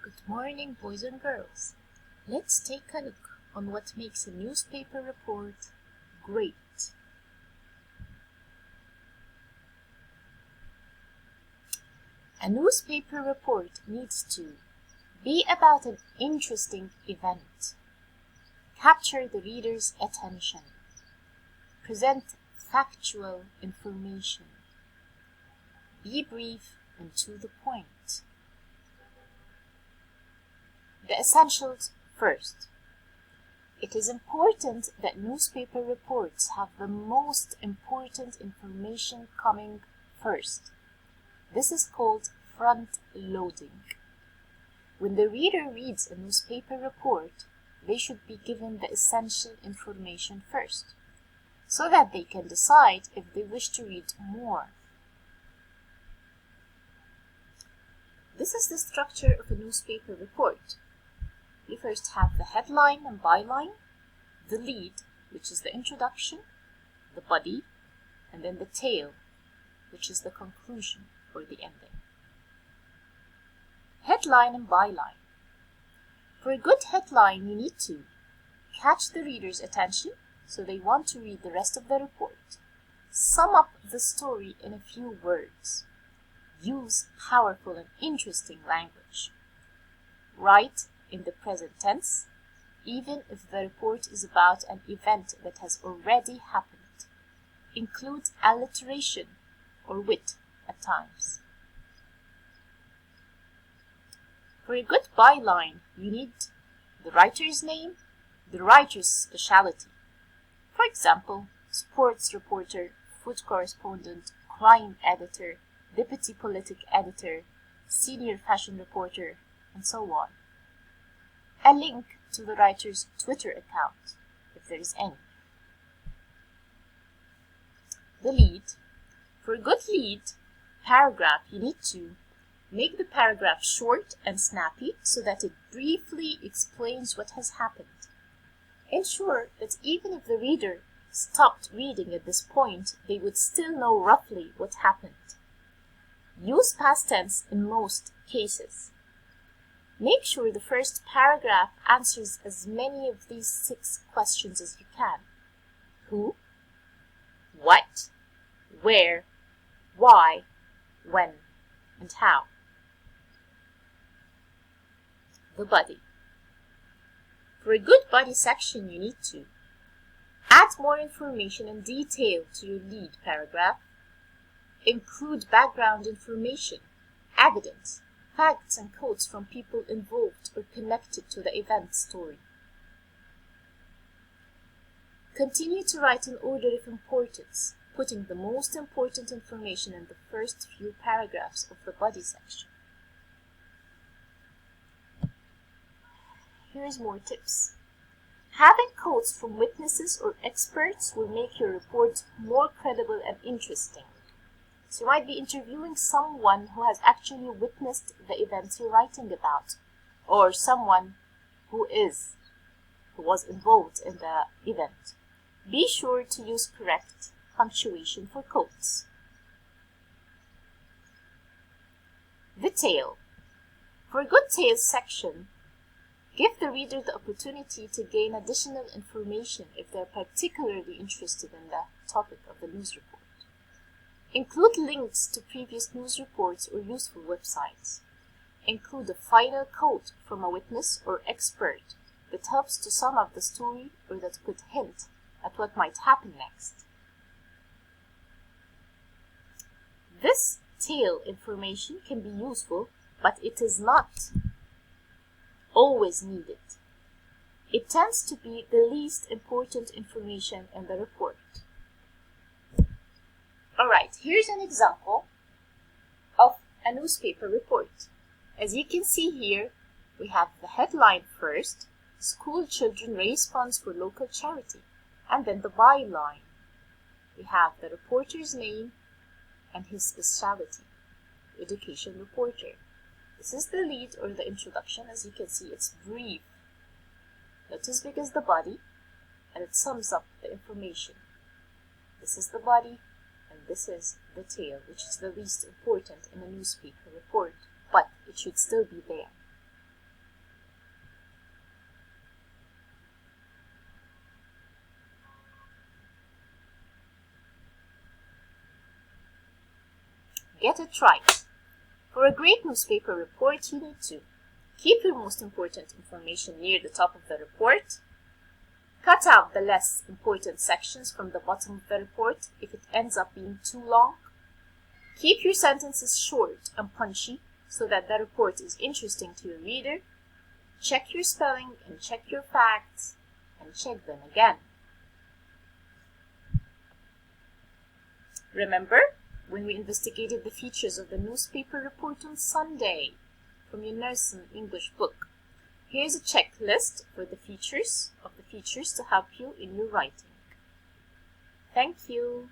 Good morning, boys and girls. Let's take a look on what makes a newspaper report great. A newspaper report needs to be about an interesting event, capture the reader's attention, present factual information, be brief and to the point. The essentials first. It is important that newspaper reports have the most important information coming first. This is called front loading. When the reader reads a newspaper report, they should be given the essential information first, so that they can decide if they wish to read more. This is the structure of a newspaper report. We first have the headline and byline, the lead, which is the introduction, the body, and then the tail, which is the conclusion or the ending. Headline and byline. For a good headline, you need to catch the reader's attention so they want to read the rest of the report. Sum up the story in a few words. Use powerful and interesting language. Write in the present tense, even if the report is about an event that has already happened. Include alliteration or wit at times. For a good byline, you need the writer's name, the writer's specialty. For example, sports reporter, food correspondent, crime editor, deputy politic editor, senior fashion reporter, and so on. A link to the writer's Twitter account, if there is any. The lead. For a good lead paragraph, you need to make the paragraph short and snappy so that it briefly explains what has happened. Ensure that even if the reader stopped reading at this point, they would still know roughly what happened. Use past tense in most cases. Make sure the first paragraph answers as many of these 6 questions as you can. Who? What? Where? Why? When? And how? The body. For a good body section, you need to add more information and detail to your lead paragraph. Include background information, evidence, facts and quotes from people involved or connected to the event story. Continue to write in order of importance, putting the most important information in the first few paragraphs of the body section. Here's more tips. Having quotes from witnesses or experts will make your report more credible and interesting. So you might be interviewing someone who has actually witnessed the events you're writing about, or someone who was involved in the event. Be sure to use correct punctuation for quotes. The tail. For a good tail section, give the reader the opportunity to gain additional information if they're particularly interested in the topic of the news report. Include links to previous news reports or useful websites. Include a final quote from a witness or expert that helps to sum up the story or that could hint at what might happen next. This tail information can be useful, but it is not always needed. It tends to be the least important information in the report. Alright, here's an example of a newspaper report. As you can see here, we have the headline first, school children raise funds for local charity, and then the byline. We have the reporter's name and his specialty, education reporter. This is the lead or the introduction. As you can see, it's brief, not as big as the body, and it sums up the information. This is the body, and this is the tail, which is the least important in a newspaper report, but it should still be there. get it right. For a great newspaper report, you need to keep your most important information near the top of the report. Cut out the less important sections from the bottom of the report if it ends up being too long. Keep your sentences short and punchy so that the report is interesting to your reader. Check your spelling and check your facts and check them again. Remember when we investigated the features of the newspaper report on Sunday from your Nelson English book? Here's a checklist for the features to help you in your writing. Thank you.